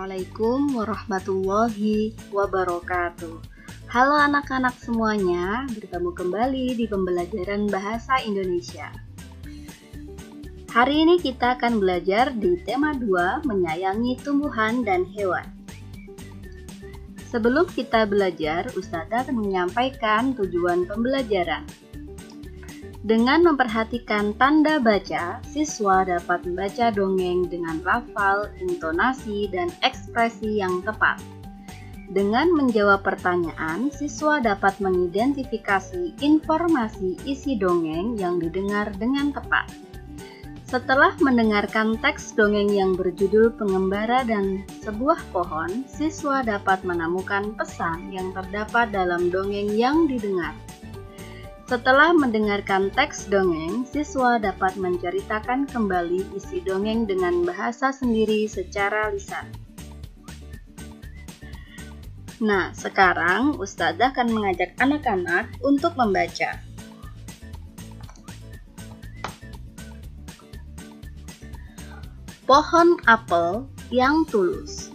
Assalamualaikum warahmatullahi wabarakatuh. Halo anak-anak semuanya, bertemu kembali di pembelajaran bahasa Indonesia. Hari ini kita akan belajar di tema 2, menyayangi tumbuhan dan hewan. Sebelum kita belajar, Ustazah akan menyampaikan tujuan pembelajaran. Dengan memperhatikan tanda baca, siswa dapat membaca dongeng dengan lafal, intonasi, dan ekspresi yang tepat. Dengan menjawab pertanyaan, siswa dapat mengidentifikasi informasi isi dongeng yang didengar dengan tepat. Setelah mendengarkan teks dongeng yang berjudul Pengembara dan Sebuah Pohon, siswa dapat menemukan pesan yang terdapat dalam dongeng yang didengar. Setelah mendengarkan teks dongeng, siswa dapat menceritakan kembali isi dongeng dengan bahasa sendiri secara lisan. Nah, sekarang Ustazah akan mengajak anak-anak untuk membaca. Pohon apel yang tulus.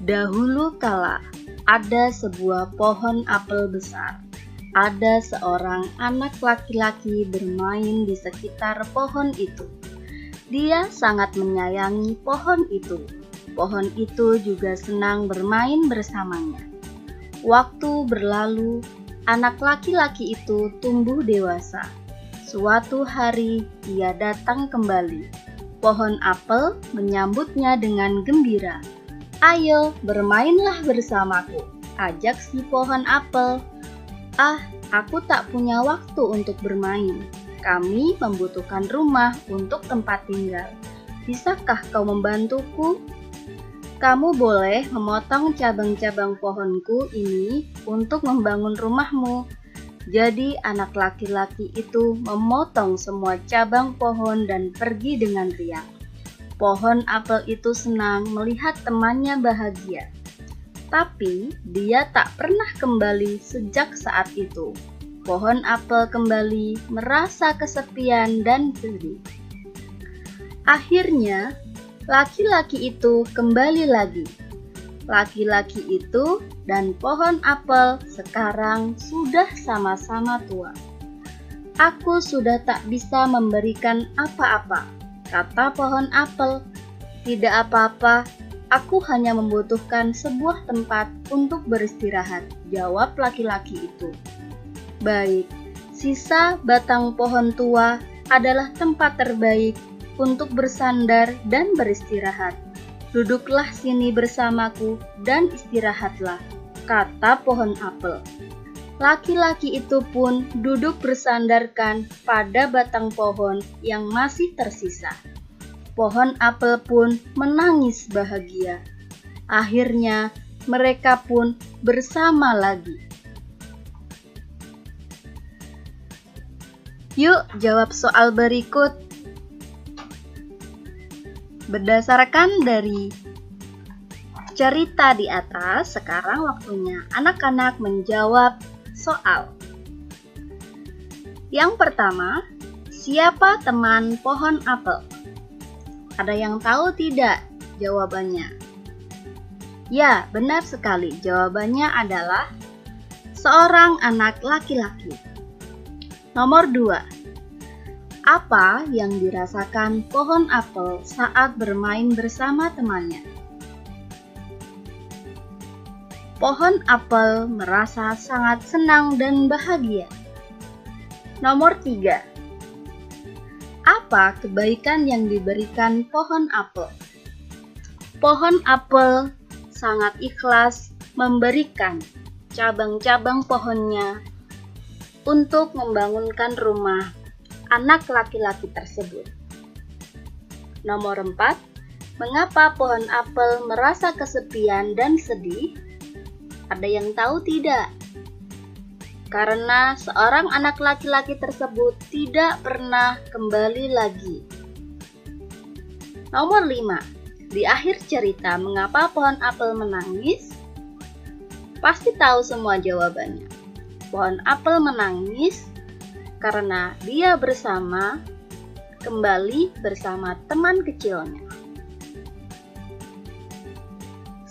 Dahulu kala, ada sebuah pohon apel besar. Ada seorang anak laki-laki bermain di sekitar pohon itu. Dia sangat menyayangi pohon itu. Pohon itu juga senang bermain bersamanya. Waktu berlalu, anak laki-laki itu tumbuh dewasa. Suatu hari, ia datang kembali. Pohon apel menyambutnya dengan gembira. "Ayo, bermainlah bersamaku," ajak si pohon apel. "Ah, aku tak punya waktu untuk bermain. Kami membutuhkan rumah untuk tempat tinggal. Bisakah kau membantuku? Kamu boleh memotong cabang-cabang pohonku ini untuk membangun rumahmu." Jadi anak laki-laki itu memotong semua cabang pohon dan pergi dengan riang. Pohon apel itu senang melihat temannya bahagia. Tapi dia tak pernah kembali sejak saat itu. Pohon apel kembali merasa kesepian dan sedih. Akhirnya, laki-laki itu kembali lagi. Laki-laki itu dan pohon apel sekarang sudah sama-sama tua. "Aku sudah tak bisa memberikan apa-apa," kata pohon apel. "Tidak apa-apa. Aku hanya membutuhkan sebuah tempat untuk beristirahat," jawab laki-laki itu. "Baik, sisa batang pohon tua adalah tempat terbaik untuk bersandar dan beristirahat. Duduklah sini bersamaku dan istirahatlah," kata pohon apel. Laki-laki itu pun duduk bersandarkan pada batang pohon yang masih tersisa. Pohon apel pun menangis bahagia. Akhirnya mereka pun bersama lagi. Yuk jawab soal berikut. Berdasarkan dari cerita di atas, sekarang waktunya anak-anak menjawab soal. Yang pertama, siapa teman pohon apel? Ada yang tahu tidak jawabannya? Ya, benar sekali. Jawabannya adalah seorang anak laki-laki. Nomor 2. Apa yang dirasakan pohon apel saat bermain bersama temannya? Pohon apel merasa sangat senang dan bahagia. Nomor 3. Apa kebaikan yang diberikan pohon apel? Pohon apel sangat ikhlas memberikan cabang-cabang pohonnya untuk membangunkan rumah anak laki-laki tersebut. Nomor 4. Mengapa pohon apel merasa kesepian dan sedih? Ada yang tahu tidak? Karena seorang anak laki-laki tersebut tidak pernah kembali lagi. Nomor 5. Di akhir cerita, mengapa pohon apel menangis? Pasti tahu semua jawabannya. Pohon apel menangis karena dia kembali bersama teman kecilnya.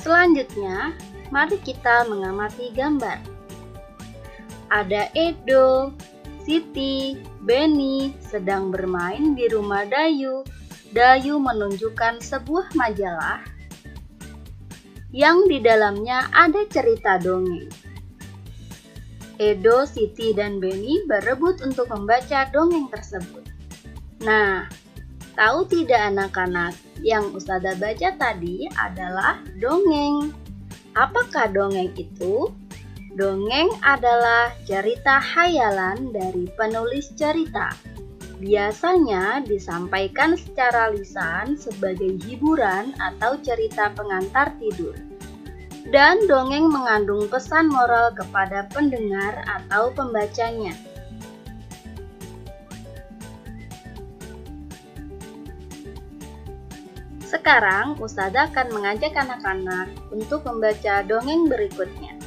Selanjutnya, mari kita mengamati gambar. Ada Edo, Siti, Beni sedang bermain di rumah Dayu. Dayu menunjukkan sebuah majalah yang di dalamnya ada cerita dongeng. Edo, Siti, dan Beni berebut untuk membaca dongeng tersebut. Nah, tahu tidak anak-anak, yang Ustazah baca tadi adalah dongeng. Apakah dongeng itu? Dongeng adalah cerita khayalan dari penulis cerita. Biasanya disampaikan secara lisan sebagai hiburan atau cerita pengantar tidur. Dan dongeng mengandung pesan moral kepada pendengar atau pembacanya. Sekarang, Ustazah akan mengajak anak-anak untuk membaca dongeng berikutnya.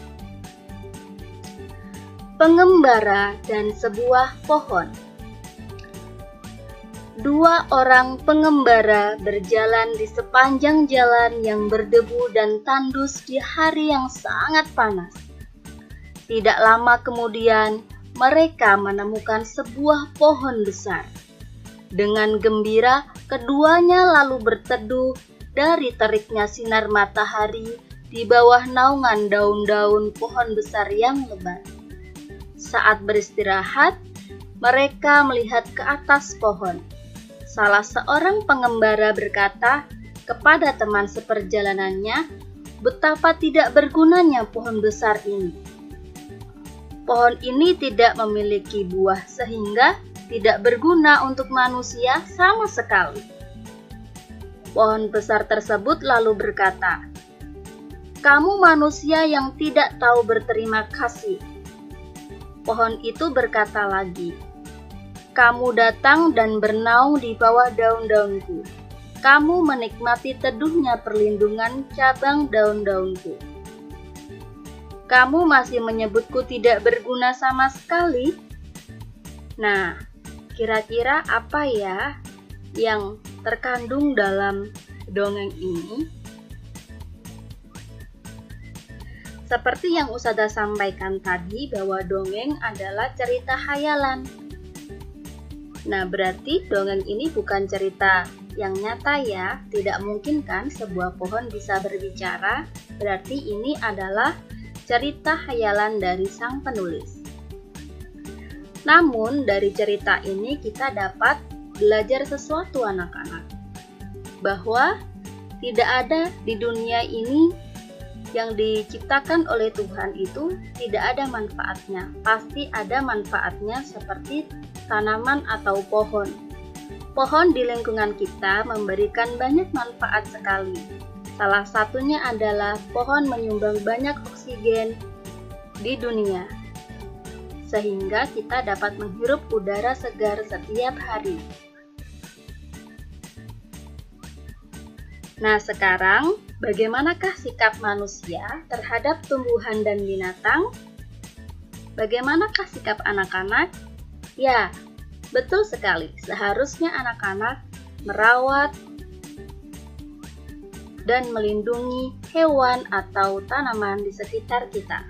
Pengembara dan sebuah pohon. Dua orang pengembara berjalan di sepanjang jalan yang berdebu dan tandus di hari yang sangat panas. Tidak lama kemudian, mereka menemukan sebuah pohon besar. Dengan gembira, keduanya lalu berteduh dari teriknya sinar matahari di bawah naungan daun-daun pohon besar yang lebat. Saat beristirahat, mereka melihat ke atas pohon. Salah seorang pengembara berkata kepada teman seperjalanannya betapa tidak bergunanya pohon besar ini. Pohon ini tidak memiliki buah sehingga tidak berguna untuk manusia sama sekali. Pohon besar tersebut lalu berkata, "Kamu manusia yang tidak tahu berterima kasih." Pohon itu berkata lagi, "Kamu datang dan bernaung di bawah daun-daunku. Kamu menikmati teduhnya perlindungan cabang daun-daunku. Kamu masih menyebutku tidak berguna sama sekali?" Nah, kira-kira apa ya yang terkandung dalam dongeng ini? Seperti yang Ustazah sampaikan tadi bahwa dongeng adalah cerita khayalan. Nah, berarti dongeng ini bukan cerita yang nyata ya. Tidak mungkin kan sebuah pohon bisa berbicara. Berarti ini adalah cerita khayalan dari sang penulis. Namun dari cerita ini kita dapat belajar sesuatu anak-anak. Bahwa tidak ada di dunia ini yang diciptakan oleh Tuhan itu tidak ada manfaatnya. Pasti ada manfaatnya seperti tanaman atau pohon. Pohon di lingkungan kita memberikan banyak manfaat sekali. Salah satunya adalah pohon menyumbang banyak oksigen di dunia, sehingga kita dapat menghirup udara segar setiap hari. Nah, sekarang bagaimanakah sikap manusia terhadap tumbuhan dan binatang? Bagaimanakah sikap anak-anak? Ya, betul sekali. Seharusnya anak-anak merawat dan melindungi hewan atau tanaman di sekitar kita.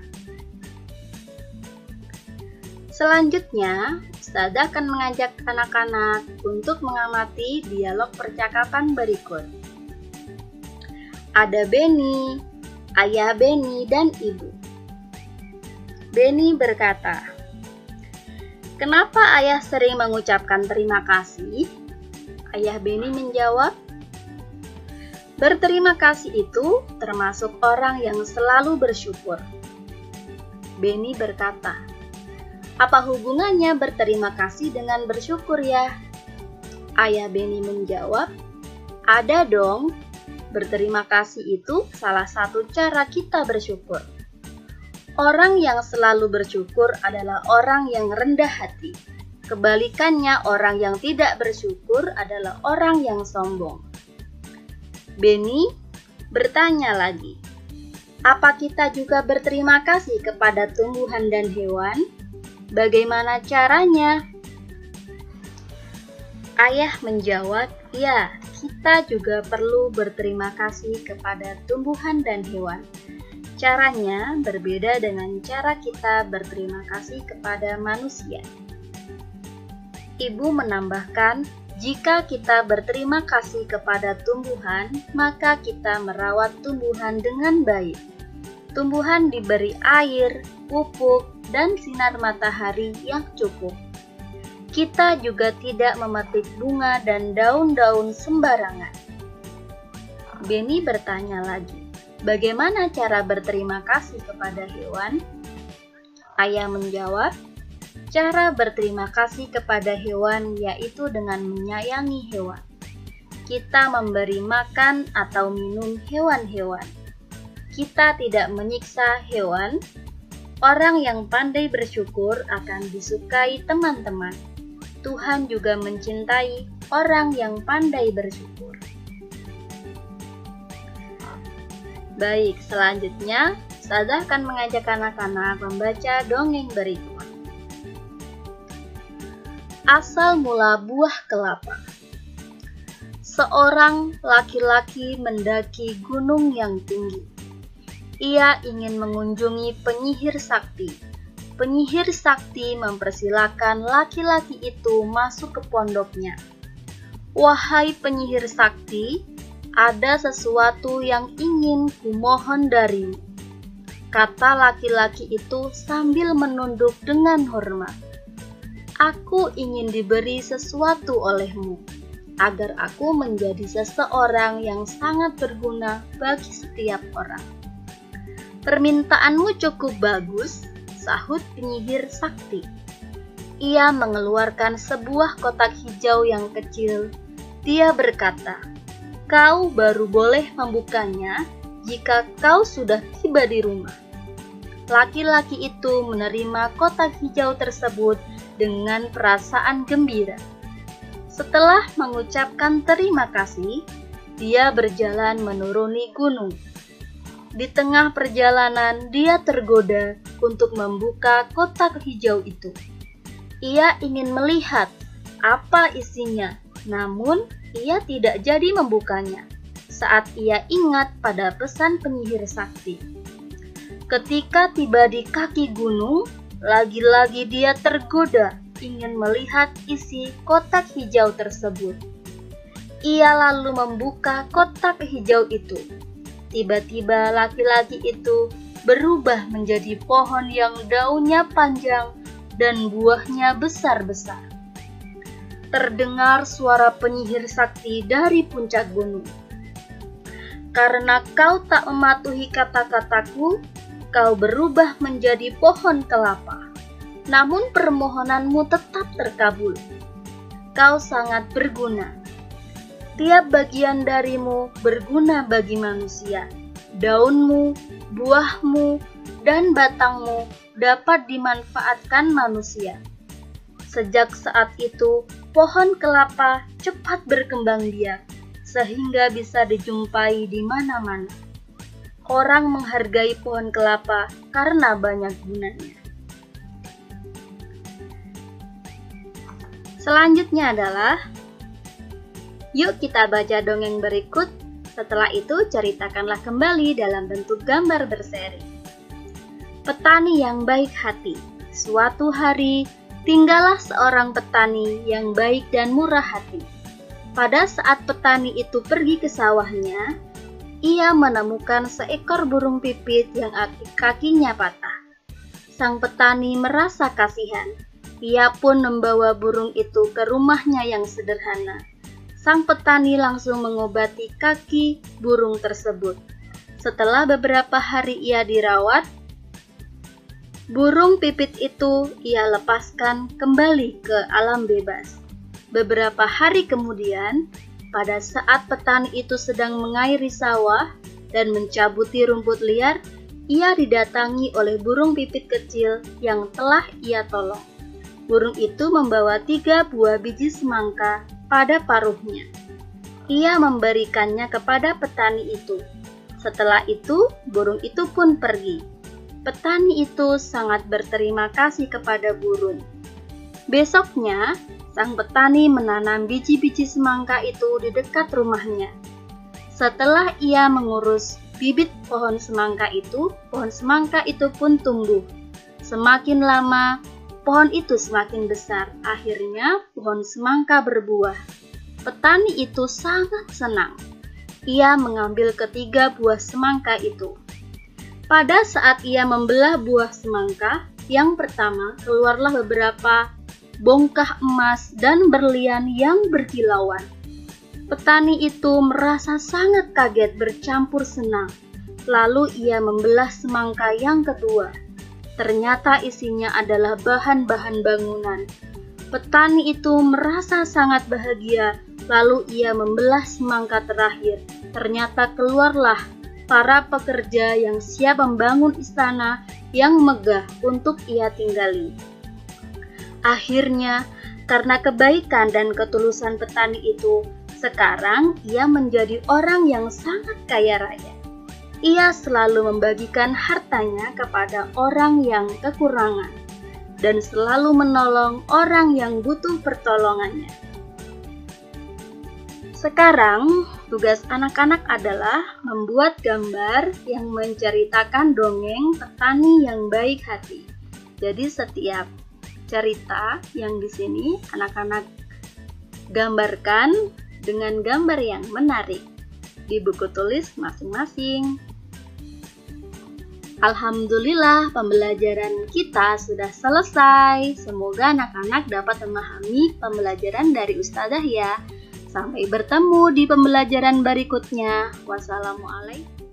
Selanjutnya, Ustazah akan mengajak anak-anak untuk mengamati dialog percakapan berikut. Ada Beni, ayah Beni, dan ibu. Beni berkata, "Kenapa ayah sering mengucapkan terima kasih?" Ayah Beni menjawab, "Berterima kasih itu termasuk orang yang selalu bersyukur." Beni berkata, "Apa hubungannya berterima kasih dengan bersyukur ya?" Ayah Beni menjawab, "Ada dong. Berterima kasih itu salah satu cara kita bersyukur. Orang yang selalu bersyukur adalah orang yang rendah hati. Kebalikannya, orang yang tidak bersyukur adalah orang yang sombong." Beni bertanya lagi, "Apa kita juga berterima kasih kepada tumbuhan dan hewan? Bagaimana caranya?" Ayah menjawab, "Ya, kita juga perlu berterima kasih kepada tumbuhan dan hewan. Caranya berbeda dengan cara kita berterima kasih kepada manusia. Ibu menambahkan, jika kita berterima kasih kepada tumbuhan, maka kita merawat tumbuhan dengan baik. Tumbuhan diberi air, pupuk, dan sinar matahari yang cukup. Kita juga tidak memetik bunga dan daun-daun sembarangan. Benny bertanya lagi, bagaimana cara berterima kasih kepada hewan? Ayah menjawab, cara berterima kasih kepada hewan yaitu dengan menyayangi hewan. Kita memberi makan atau minum hewan-hewan. Kita tidak menyiksa hewan. Orang yang pandai bersyukur akan disukai teman-teman. Tuhan juga mencintai orang yang pandai bersyukur. Baik, selanjutnya Ustazah akan mengajak anak-anak membaca dongeng berikut. Asal mula buah kelapa. Seorang laki-laki mendaki gunung yang tinggi. Ia ingin mengunjungi penyihir sakti. Penyihir sakti mempersilakan laki-laki itu masuk ke pondoknya. Wahai penyihir sakti, ada sesuatu yang ingin kumohon darimu, kata laki-laki itu sambil menunduk dengan hormat. Aku ingin diberi sesuatu olehmu, agar aku menjadi seseorang yang sangat berguna bagi setiap orang. Permintaanmu cukup bagus, sahut penyihir sakti. Ia mengeluarkan sebuah kotak hijau yang kecil. Dia berkata, kau baru boleh membukanya jika kau sudah tiba di rumah. Laki-laki itu menerima kotak hijau tersebut dengan perasaan gembira. Setelah mengucapkan terima kasih, dia berjalan menuruni gunung. Di tengah perjalanan, dia tergoda untuk membuka kotak hijau itu. Ia ingin melihat apa isinya, namun ia tidak jadi membukanya saat ia ingat pada pesan penyihir sakti. Ketika tiba di kaki gunung, lagi-lagi dia tergoda ingin melihat isi kotak hijau tersebut. Ia lalu membuka kotak hijau itu. Tiba-tiba laki-laki itu berubah menjadi pohon yang daunnya panjang dan buahnya besar-besar. Terdengar suara penyihir sakti dari puncak gunung. Karena kau tak mematuhi kata-kataku, kau berubah menjadi pohon kelapa. Namun permohonanmu tetap terkabul. Kau sangat berguna. Tiap bagian darimu berguna bagi manusia. Daunmu, buahmu, dan batangmu dapat dimanfaatkan manusia. Sejak saat itu, pohon kelapa cepat berkembang biak, sehingga bisa dijumpai di mana-mana. Orang menghargai pohon kelapa karena banyak gunanya. Selanjutnya adalah, yuk kita baca dongeng berikut. Setelah itu ceritakanlah kembali dalam bentuk gambar berseri. Petani yang baik hati. Suatu hari, tinggallah seorang petani yang baik dan murah hati. Pada saat petani itu pergi ke sawahnya, ia menemukan seekor burung pipit yang kakinya patah. Sang petani merasa kasihan. Ia pun membawa burung itu ke rumahnya yang sederhana. Sang petani langsung mengobati kaki burung tersebut. Setelah beberapa hari ia dirawat, burung pipit itu ia lepaskan kembali ke alam bebas. Beberapa hari kemudian, pada saat petani itu sedang mengairi sawah dan mencabuti rumput liar, ia didatangi oleh burung pipit kecil yang telah ia tolong. Burung itu membawa 3 buah biji semangka pada paruhnya. Ia memberikannya kepada petani itu. Setelah itu, burung itu pun pergi. Petani itu sangat berterima kasih kepada burung. Besoknya, sang petani menanam biji-biji semangka itu di dekat rumahnya. Setelah ia mengurus bibit pohon semangka itu pun tumbuh. Semakin lama, pohon itu semakin besar. Akhirnya, pohon semangka berbuah. Petani itu sangat senang. Ia mengambil ketiga buah semangka itu. Pada saat ia membelah buah semangka, yang pertama keluarlah beberapa bongkah emas dan berlian yang berkilauan. Petani itu merasa sangat kaget bercampur senang. Lalu ia membelah semangka yang kedua. Ternyata isinya adalah bahan-bahan bangunan. Petani itu merasa sangat bahagia. Lalu ia membelah semangka terakhir. Ternyata keluarlah para pekerja yang siap membangun istana yang megah untuk ia tinggali. Akhirnya, karena kebaikan dan ketulusan petani itu, sekarang ia menjadi orang yang sangat kaya raya. Ia selalu membagikan hartanya kepada orang yang kekurangan dan selalu menolong orang yang butuh pertolongannya. Sekarang, tugas anak-anak adalah membuat gambar yang menceritakan dongeng petani yang baik hati. Jadi setiap cerita yang di sini anak-anak gambarkan dengan gambar yang menarik di buku tulis masing-masing. Alhamdulillah, pembelajaran kita sudah selesai. Semoga anak-anak dapat memahami pembelajaran dari Ustazah ya. Sampai bertemu di pembelajaran berikutnya. Wassalamualaikum.